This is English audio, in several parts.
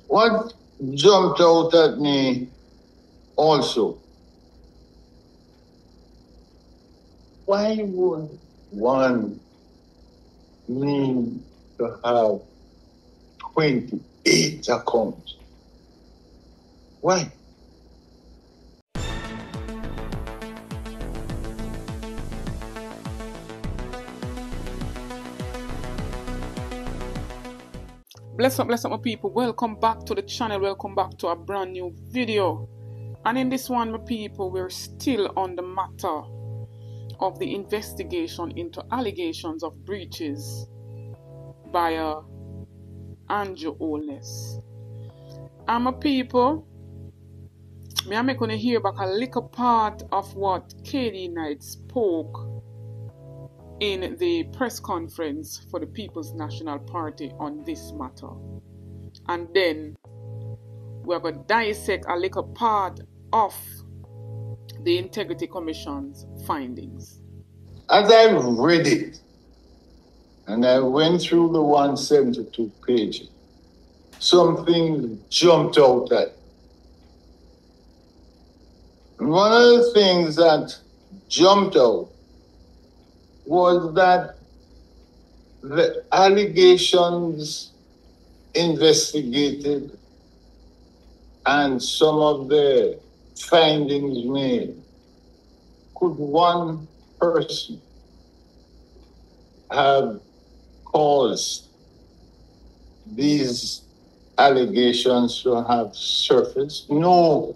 What jumped out at me also, why would one need to have 28 accounts? Why? Bless up my people. Welcome back to the channel. Welcome back to a brand new video. And in this one, my people, we're still on the matter of the investigation into allegations of breaches by Andrew Holness. And my people, I'm going to hear back a little part of what KD Knight spoke in the press conference for the People's National Party on this matter. And then we're going to dissect a little part of the Integrity Commission's findings. As I read it, and I went through the 172 pages, something jumped out at me. One of the things that jumped out was that the allegations investigated and some of the findings made, could one person have caused these allegations to have surfaced? No.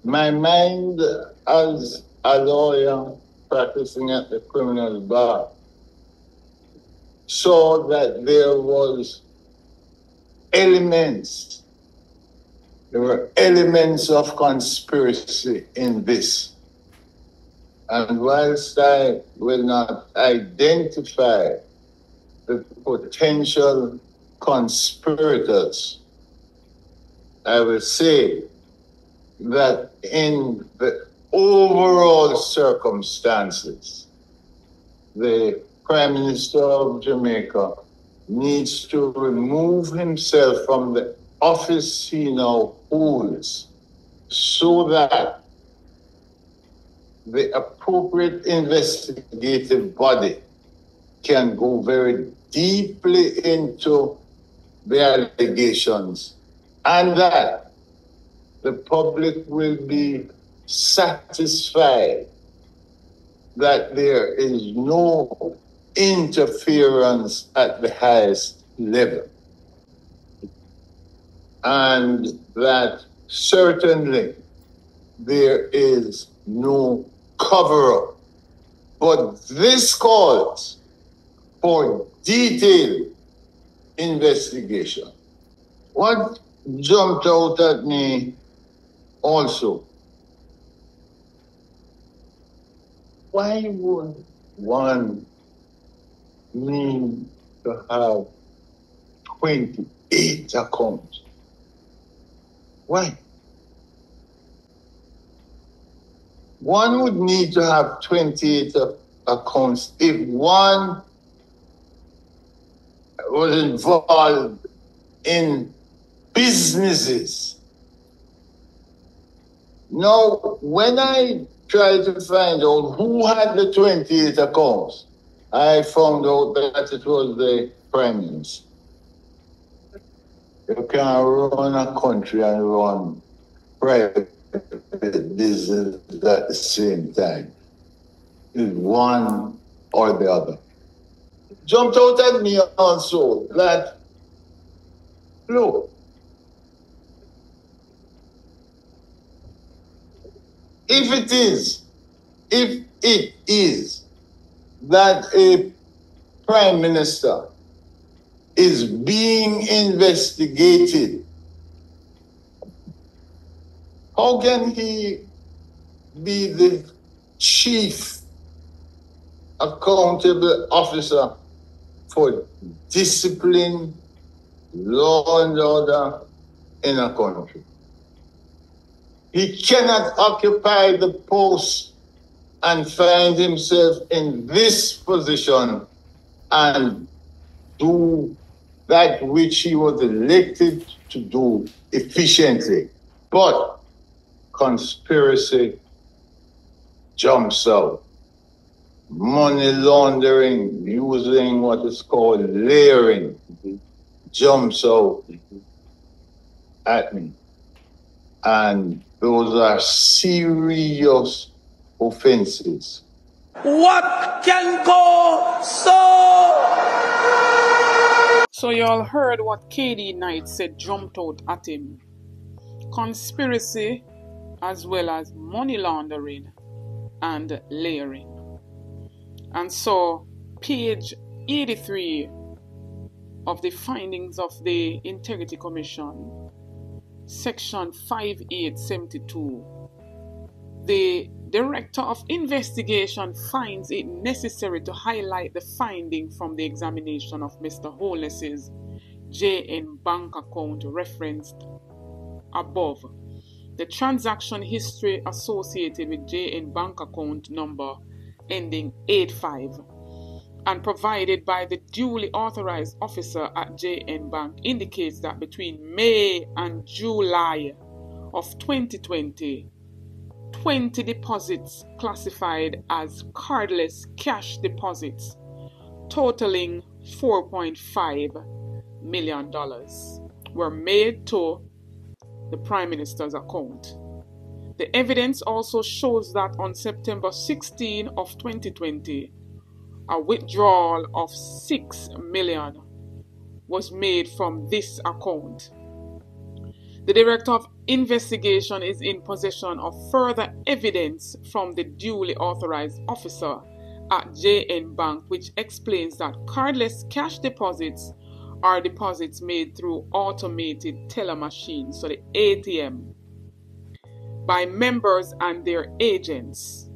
My mind as a lawyer practicing at the criminal bar saw that there were elements of conspiracy in this. And whilst I will not identify the potential conspirators, I will say that in the overall circumstances, the Prime Minister of Jamaica needs to remove himself from the office he now holds so that the appropriate investigative body can go very deeply into the allegations, and that the public will be satisfied that there is no interference at the highest level, and that certainly there is no cover-up. But this calls for detailed investigation. What jumped out at me also, why would one need to have 28 accounts? Why? One would need to have 28 accounts if one was involved in businesses. Now, when I tried to find out who had the 28 accounts, I found out that it was the Prime Minister. You can't run a country and run private business at the same time. It's one or the other. Jumped out at me also that, look, if it is that a Prime Minister is being investigated, how can he be the chief accountable officer for discipline, law and order in a country? He cannot occupy the post and find himself in this position and do that which he was elected to do efficiently. But conspiracy jumps out. Money laundering using what is called layering jumps out at me. And those are serious offenses. What can go so? So you all heard what KD Knight said jumped out at him. Conspiracy as well as money laundering and layering. And so page 83 of the findings of the Integrity Commission, section 5872, the Director of Investigation finds it necessary to highlight the finding from the examination of Mr. Holness's JN bank account referenced above. The transaction history associated with JN bank account number ending 85 and provided by the duly authorized officer at JN Bank indicates that between May and July of 2020, 20 deposits classified as cardless cash deposits totaling $4.5 million were made to the Prime Minister's account. The evidence also shows that on September 16 of 2020, a withdrawal of $6 million was made from this account. The Director of Investigation is in possession of further evidence from the duly authorized officer at JN Bank, which explains that cardless cash deposits are deposits made through automated teller machines, so the ATM, by members and their agents.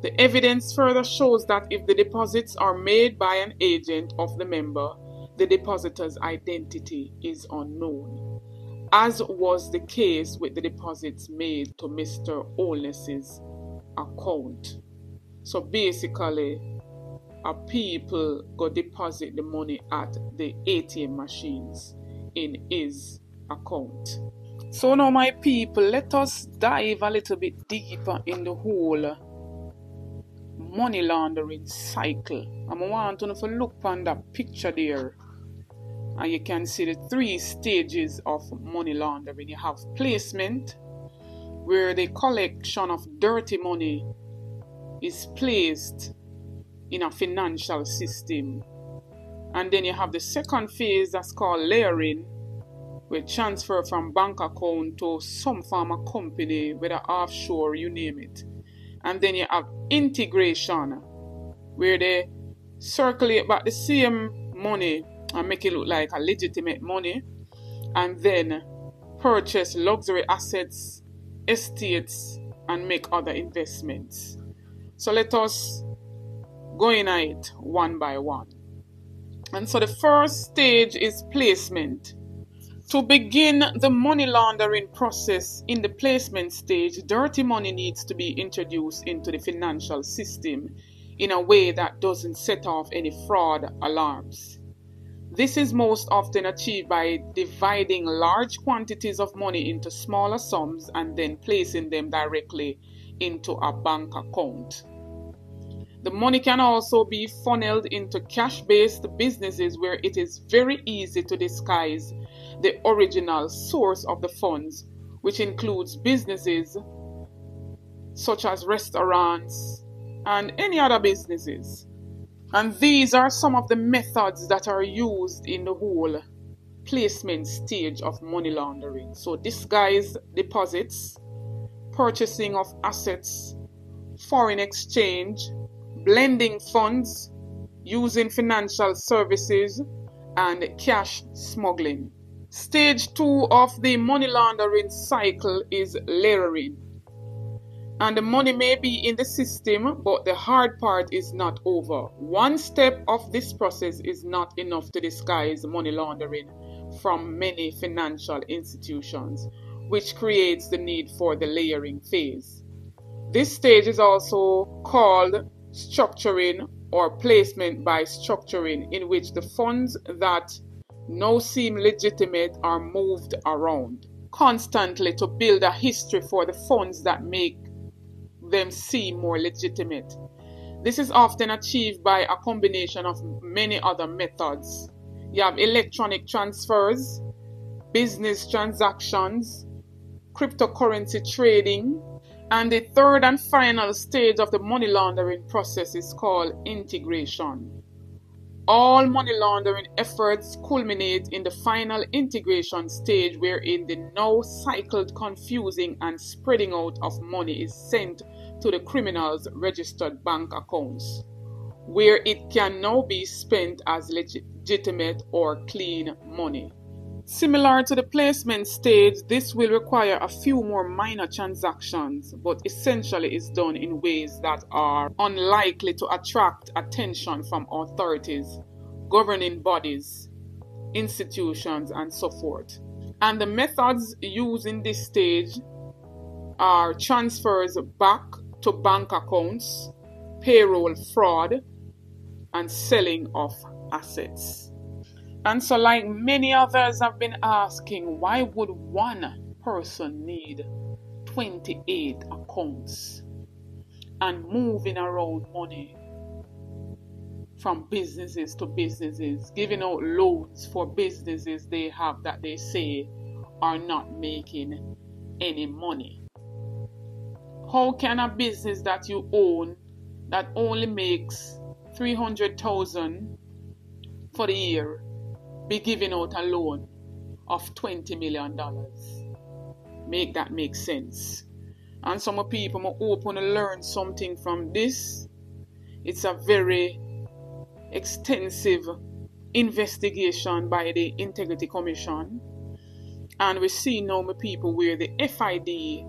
The evidence further shows that if the deposits are made by an agent of the member, the depositor's identity is unknown, as was the case with the deposits made to Mr. Holness's account. So basically, people go deposit the money at the ATM machines in his account. So now, my people, let us dive a little bit deeper in the whole money laundering cycle. I want you to look on that picture there, and you can see the 3 stages of money laundering. You have placement, where the collection of dirty money is placed in a financial system. And then you have the second phase that's called layering, where transfer from bank account to some form of company, whether offshore, you name it. And then you have integration, where they circulate back the same money and make it look like a legitimate money, and then purchase luxury assets, estates, and make other investments. So let us go in it one by one. And so the first stage is placement. To begin the money laundering process in the placement stage, dirty money needs to be introduced into the financial system in a way that doesn't set off any fraud alarms. This is most often achieved by dividing large quantities of money into smaller sums and then placing them directly into a bank account. The money can also be funneled into cash-based businesses where it is very easy to disguise the original source of the funds, which includes businesses such as restaurants and any other businesses. And these are some of the methods that are used in the whole placement stage of money laundering. So disguised deposits, purchasing of assets, foreign exchange, blending funds, using financial services, and cash smuggling. Stage 2 of the money laundering cycle is layering. And the money may be in the system, but the hard part is not over. One step of this process is not enough to disguise money laundering from many financial institutions, which creates the need for the layering phase. This stage is also called structuring or placement by structuring, in which the funds that now seem legitimate are moved around constantly to build a history for the funds that make them seem more legitimate. This is often achieved by a combination of many other methods. You have electronic transfers, business transactions, cryptocurrency trading, and the third and final stage of the money laundering process is called integration. All money laundering efforts culminate in the final integration stage, wherein the now cycled, confusing, and spreading out of money is sent to the criminals' registered bank accounts, where it can now be spent as legitimate or clean money. Similar to the placement stage, this will require a few more minor transactions, but essentially is done in ways that are unlikely to attract attention from authorities, governing bodies, institutions, and so forth. And the methods used in this stage are transfers back to bank accounts, payroll fraud, and selling of assets. And so, like many others have been asking, why would one person need 28 accounts and moving around money from businesses to businesses, giving out loans for businesses they have that they say are not making any money? How can a business that you own that only makes $300,000 for the year be giving out a loan of $20 million? Make that make sense. And some people are open to learn something from this. It's a very extensive investigation by the Integrity Commission, and we see now my people where the FID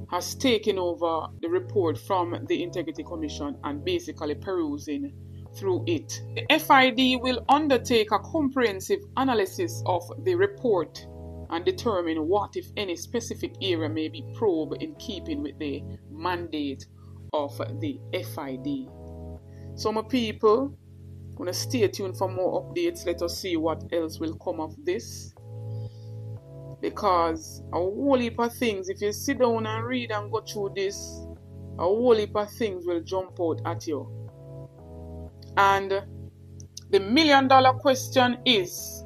has taken over the report from the Integrity Commission and basically perusing through it. The FID will undertake a comprehensive analysis of the report and determine what, if any, specific area may be probed in keeping with the mandate of the FID. So my people, I'm going to stay tuned for more updates. Let us see what else will come of this. Because a whole heap of things, if you sit down and read and go through this, a whole heap of things will jump out at you. And the $1 million question is,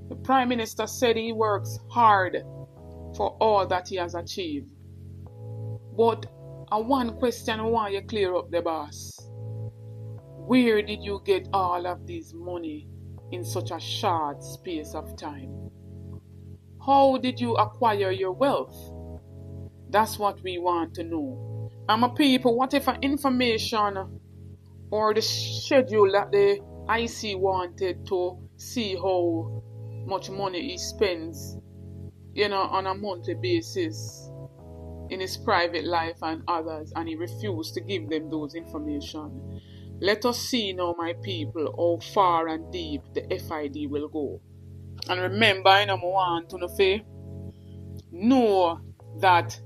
the Prime Minister said he works hard for all that he has achieved. But one question I want you clear up, the boss. Where did you get all of this money in such a short space of time? How did you acquire your wealth? That's what we want to know. And my people, whatever information or the schedule that the IC wanted to see how much money he spends, on a monthly basis in his private life and others, and he refused to give them those information. Let us see now, my people, how far and deep the FID will go. And remember, I want to know that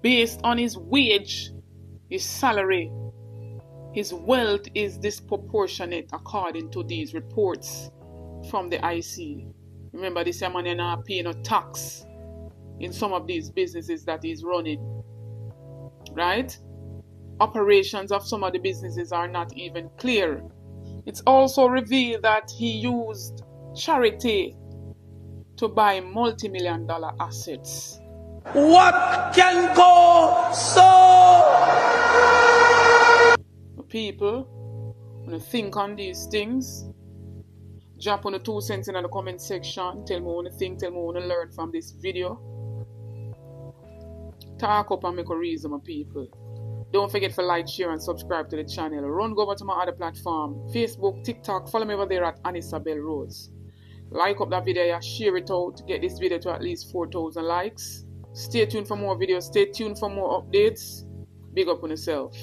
based on his wage, his salary, his wealth is disproportionate according to these reports from the IC. Remember, this man is not paying no tax in some of these businesses that he's running. Right? Operations of some of the businesses are not even clear. It's also revealed that he used charity to buy multi-million-dollar assets. What can go so? People, when you think on these things, drop on the 2 cents in the comment section. Tell me what you think, tell me what you learn from this video. Talk up and make a reason, my people. Don't forget to like, share, and subscribe to the channel. Run over to my other platform, Facebook, TikTok. Follow me over there at Anisabel Rose. Like up that video, share it out. Get this video to at least 4,000 likes. Stay tuned for more videos. Stay tuned for more updates. Big up on yourself.